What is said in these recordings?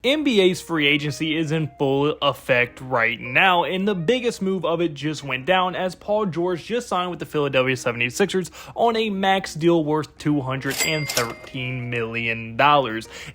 NBA's free agency is in full effect right now, and the biggest move of it just went down as Paul George just signed with the Philadelphia 76ers on a max deal worth $213 million.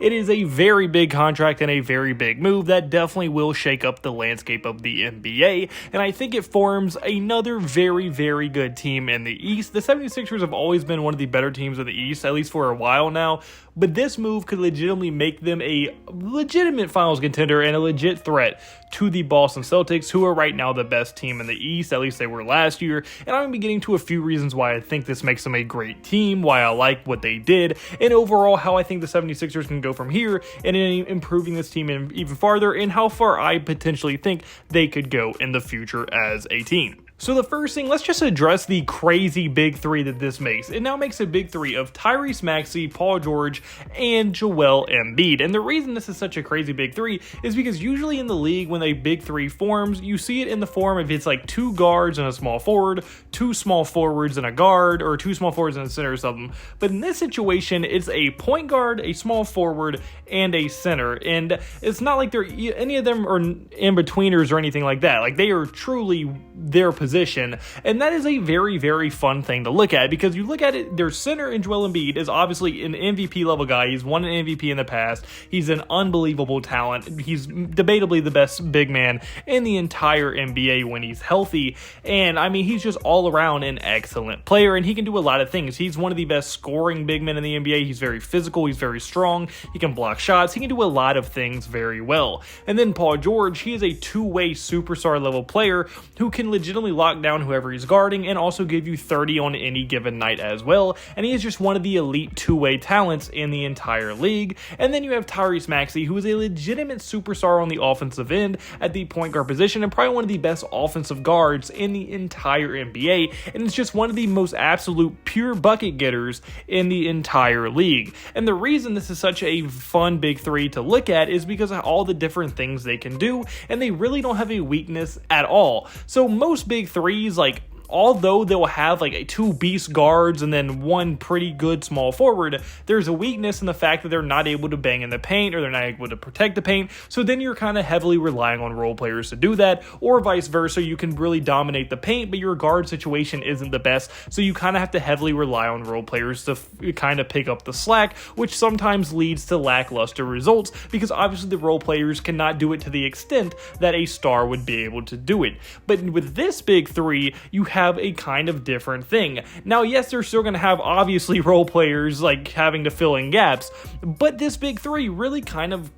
It is a very big contract and a very big move that definitely will shake up the landscape of the NBA, and I think it forms another very, very good team in the East. The 76ers have always been one of the better teams in the East, at least for a while now, but this move could legitimately make them a legitimate finals contender and a legit threat to the Boston Celtics, who are right now the best team in the East, at least they were last year. And I'm going to be getting to a few reasons why I think this makes them a great team, why I like what they did, and overall how I think the 76ers can go from here and in improving this team even farther, and how far I potentially think they could go in the future as a team. So the first thing, let's just address the crazy big three that this makes. It now makes a big three of Tyrese Maxey, Paul George, and Joel Embiid. And the reason this is such a crazy big three is because usually in the league, when a big three forms, you see it in the form of it's like two guards and a small forward, two small forwards and a guard, or two small forwards and a center or something. But in this situation, it's a point guard, a small forward, and a center. And it's not like they're any of them are in-betweeners or anything like that. Like, they are truly their position, and that is a very, very fun thing to look at, because you look at it, their center in Joel Embiid is obviously an MVP level guy. He's won an MVP in the past. He's an unbelievable talent. He's debatably the best big man in the entire NBA when he's healthy, and I mean, he's just all around an excellent player, and he can do a lot of things. He's one of the best scoring big men in the NBA. He's very physical. He's very strong. He can block shots. He can do a lot of things very well. And then Paul George, he is a two-way superstar level player who can legitimately lock down whoever he's guarding and also give you 30 on any given night as well. And he is just one of the elite two-way talents in the entire league. And then you have Tyrese Maxey, who is a legitimate superstar on the offensive end at the point guard position and probably one of the best offensive guards in the entire NBA. And it's just one of the most absolute pure bucket getters in the entire league. And the reason this is such a fun big three to look at is because of all the different things they can do, and they really don't have a weakness at all. So most big threes, like, although they'll have like two beast guards and then one pretty good small forward, there's a weakness in the fact that they're not able to bang in the paint, or they're not able to protect the paint. So then you're kind of heavily relying on role players to do that, or vice versa. You can really dominate the paint, but your guard situation isn't the best. So you kind of have to heavily rely on role players to kind of pick up the slack, which sometimes leads to lackluster results, because obviously the role players cannot do it to the extent that a star would be able to do it. But with this big three, you have a kind of different thing. Now, yes, they're still going to have obviously role players like having to fill in gaps, but this big three really kind of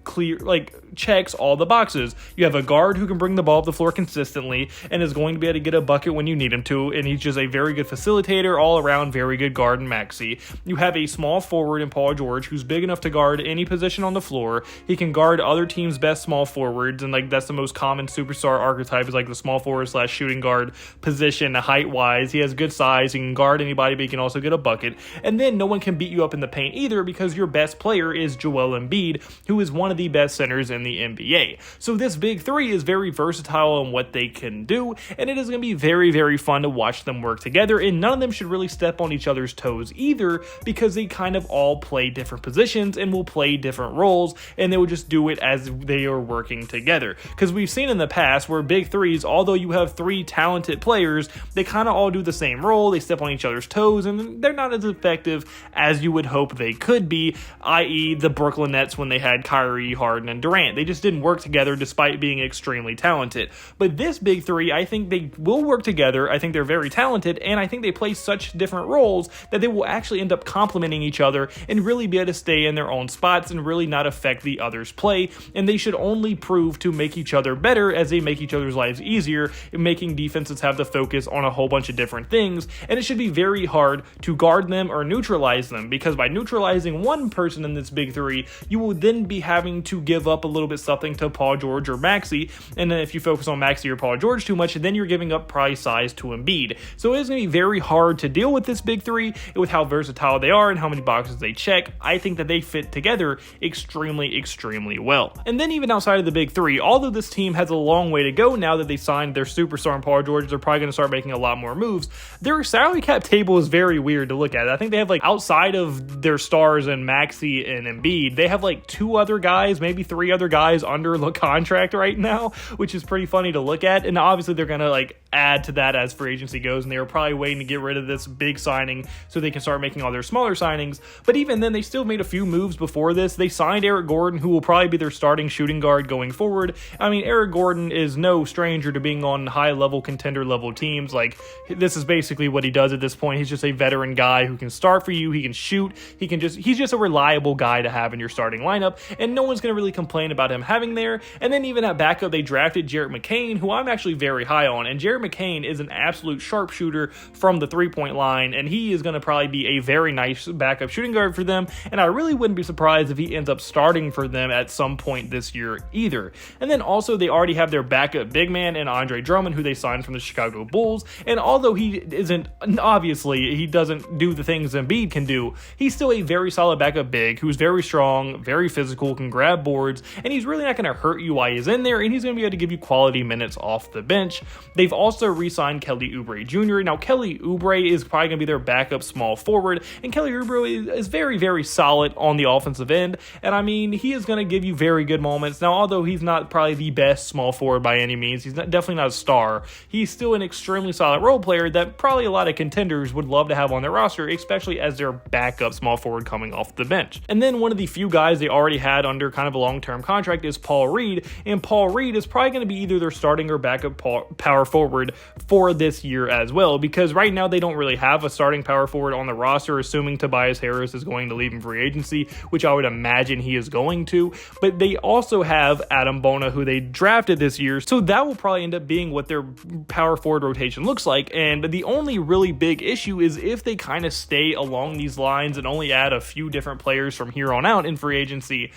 checks all the boxes. You have a guard who can bring the ball up the floor consistently and is going to be able to get a bucket when you need him to, and he's just a very good facilitator, all around very good guard in Maxey. You have a small forward in Paul George who's big enough to guard any position on the floor. He can guard other teams' best small forwards, and like that's the most common superstar archetype, is like the small forward / shooting guard position height wise. He has good size. He can guard anybody, but he can also get a bucket. And then no one can beat you up in the paint either, because your best player is Joel Embiid, who is one of the best centers in the NBA. So this big three is very versatile in what they can do, and it is going to be very, very fun to watch them work together, and none of them should really step on each other's toes either, because they kind of all play different positions and will play different roles, and they will just do it as they are working together. Because we've seen in the past where big threes, although you have three talented players, they kind of all do the same role. They step on each other's toes, and they're not as effective as you would hope they could be, i.e. the Brooklyn Nets when they had Kyrie, Harden, and Durant. They just didn't work together despite being extremely talented. But this big three, I think they will work together. I think they're very talented, and I think they play such different roles that they will actually end up complementing each other and really be able to stay in their own spots and really not affect the other's play. And they should only prove to make each other better as they make each other's lives easier, making defenses have to focus on a whole bunch of different things, and it should be very hard to guard them or neutralize them, because by neutralizing one person in this big three, you will then be having to give up a little bit something to Paul George or Maxey, and then if you focus on Maxey or Paul George too much, then you're giving up probably size to Embiid. So it is going to be very hard to deal with this big three, with how versatile they are and how many boxes they check. I think that they fit together extremely, extremely well. And then even outside of the big three, although this team has a long way to go now that they signed their superstar in Paul George, they're probably going to start making a lot more moves. Their salary cap table is very weird to look at. I think they have like, outside of their stars and Maxey and Embiid, they have like 2 other guys, maybe 3 other guys under the contract right now, which is pretty funny to look at. And obviously they're going to like add to that as free agency goes, and they were probably waiting to get rid of this big signing so they can start making all their smaller signings. But even then, they still made a few moves before this. They signed Eric Gordon, who will probably be their starting shooting guard going forward. I mean, Eric Gordon is no stranger to being on high-level, contender-level teams. Like, this is basically what he does at this point. He's just a veteran guy who can start for you. He can shoot. He's just a reliable guy to have in your starting lineup, and no one's going to really complain about him having there. And then even at backup, they drafted Jarrett McCain, who I'm actually very high on. And Jarrett McCain is an absolute sharpshooter from the three-point line, and he is going to probably be a very nice backup shooting guard for them. And I really wouldn't be surprised if he ends up starting for them at some point this year either. And then also, they already have their backup big man in Andre Drummond, who they signed from the Chicago Bulls. And although he doesn't do the things Embiid can do, he's still a very solid backup big who's very strong, very physical, can grab boards, and he's really not going to hurt you while he's in there, and he's going to be able to give you quality minutes off the bench. They've also re-signed Kelly Oubre Jr. Now, Kelly Oubre is probably going to be their backup small forward, and Kelly Oubre is very, very solid on the offensive end, and I mean, he is going to give you very good moments. Now, although he's not probably the best small forward by any means, he's definitely not a star, he's still an extremely solid role player that probably a lot of contenders would love to have on their roster, especially as their backup small forward coming off the bench. And then one of the few guys they already had under kind of a long-term contract is Paul Reed, and Paul Reed is probably going to be either their starting or backup power forward for this year as well, because right now they don't really have a starting power forward on the roster, assuming Tobias Harris is going to leave in free agency, which I would imagine he is going to. But they also have Adam Bona, who they drafted this year, so that will probably end up being what their power forward rotation looks like. And the only really big issue is if they kind of stay along these lines and only add a few different players from here on out in free agency,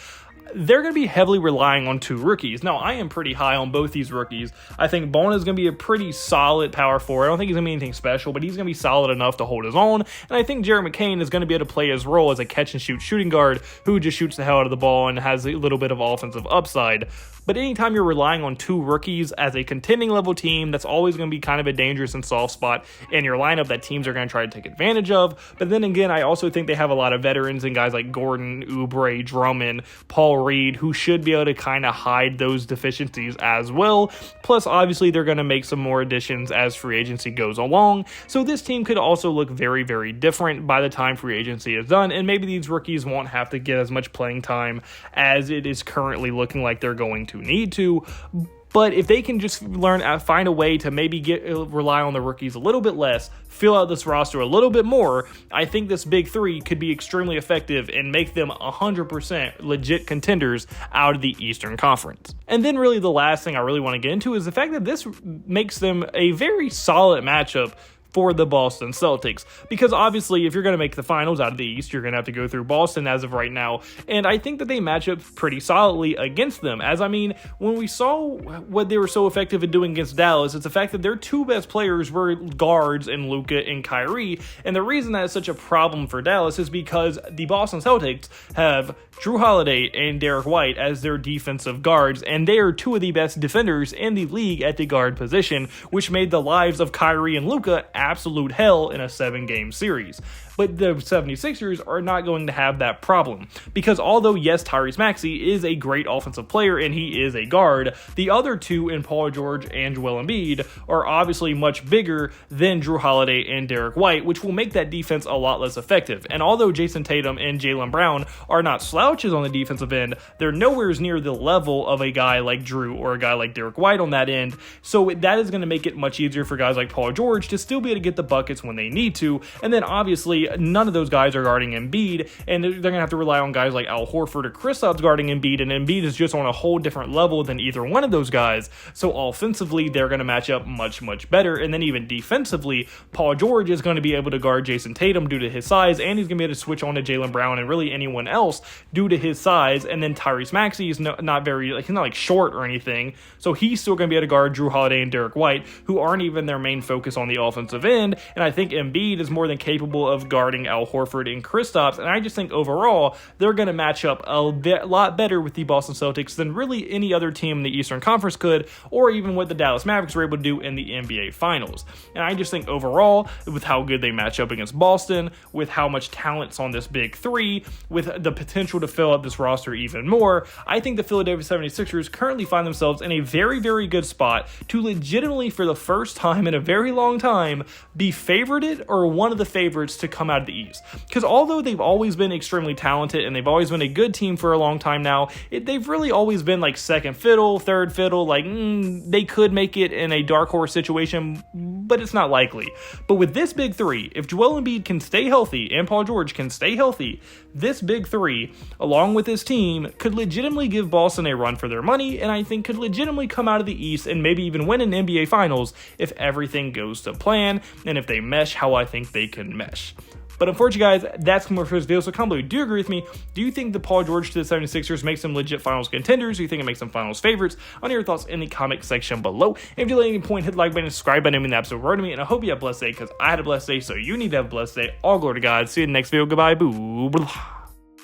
they're going to be heavily relying on 2 rookies. Now, I am pretty high on both these rookies. I think Bona is going to be a pretty solid power forward. I don't think he's going to be anything special, but he's going to be solid enough to hold his own. And I think Jarrett McCain is going to be able to play his role as a catch-and-shoot shooting guard who just shoots the hell out of the ball and has a little bit of offensive upside. But anytime you're relying on 2 rookies as a contending level team, that's always going to be kind of a dangerous and soft spot in your lineup that teams are going to try to take advantage of. But then again, I also think they have a lot of veterans and guys like Gordon, Oubre, Drummond, Paul Reed, who should be able to kind of hide those deficiencies as well. Plus, obviously, they're going to make some more additions as free agency goes along. So this team could also look very, very different by the time free agency is done. And maybe these rookies won't have to get as much playing time as it is currently looking like they're going to need to. But if they can just find a way to maybe rely on the rookies a little bit less, fill out this roster a little bit more, I think this big 3 could be extremely effective and make them 100% legit contenders out of the Eastern Conference. And then really the last thing I really want to get into is the fact that this makes them a very solid matchup for the Boston Celtics, because obviously if you're going to make the finals out of the East, you're going to have to go through Boston as of right now, and I think that they match up pretty solidly against them. As I mean, when we saw what they were so effective at doing against Dallas, it's the fact that their 2 best players were guards in Luka and Kyrie, and the reason that is such a problem for Dallas is because the Boston Celtics have Jrue Holiday and Derek White as their defensive guards, and they are 2 of the best defenders in the league at the guard position, which made the lives of Kyrie and Luka absolute hell in a 7-game series. But the 76ers are not going to have that problem, because although, yes, Tyrese Maxey is a great offensive player and he is a guard, the other 2 in Paul George and Joel Embiid are obviously much bigger than Jrue Holiday and Derek White, which will make that defense a lot less effective. And although Jason Tatum and Jaylen Brown are not slouches on the defensive end, they're nowhere near the level of a guy like Jrue or a guy like Derek White on that end. So that is going to make it much easier for guys like Paul George to still be able to get the buckets when they need to. And then obviously none of those guys are guarding Embiid, and they're going to have to rely on guys like Al Horford or Kristaps guarding Embiid, and Embiid is just on a whole different level than either one of those guys. So offensively, they're going to match up much, much better. And then even defensively, Paul George is going to be able to guard Jason Tatum due to his size, and he's going to be able to switch on to Jaylen Brown and really anyone else due to his size. And then Tyrese Maxey is not very, he's not short or anything, so he's still going to be able to guard Jrue Holiday and Derek White, who aren't even their main focus on the offensive end. And I think Embiid is more than capable of guarding Al Horford and Kristaps, and I just think overall they're going to match up a lot better with the Boston Celtics than really any other team in the Eastern Conference could, or even what the Dallas Mavericks were able to do in the NBA Finals. And I just think overall, with how good they match up against Boston, with how much talent's on this big three, with the potential to fill up this roster even more, I think the Philadelphia 76ers currently find themselves in a very, very good spot to legitimately, for the first time in a very long time, be favorited or one of the favorites to come out of the East. Because although they've always been extremely talented and they've always been a good team for a long time now, they've really always been like second fiddle, third fiddle, like they could make it in a dark horse situation, but it's not likely. But with this big three, if Joel Embiid can stay healthy and Paul George can stay healthy, this big three, along with his team, could legitimately give Boston a run for their money, and I think could legitimately come out of the East and maybe even win an NBA Finals if everything goes to plan and if they mesh how I think they can mesh. But unfortunately, guys, that's my first video, so comment below. Do you agree with me? Do you think the Paul George to the 76ers makes them legit finals contenders? Do you think it makes them finals favorites? I want your thoughts in the comment section below. And if you like any point, hit the like button and subscribe button. I mean, the absolute word to me. And I hope you have a blessed day, because I had a blessed day, so you need to have a blessed day. All glory to God. See you in the next video. Goodbye. Boo. Blah.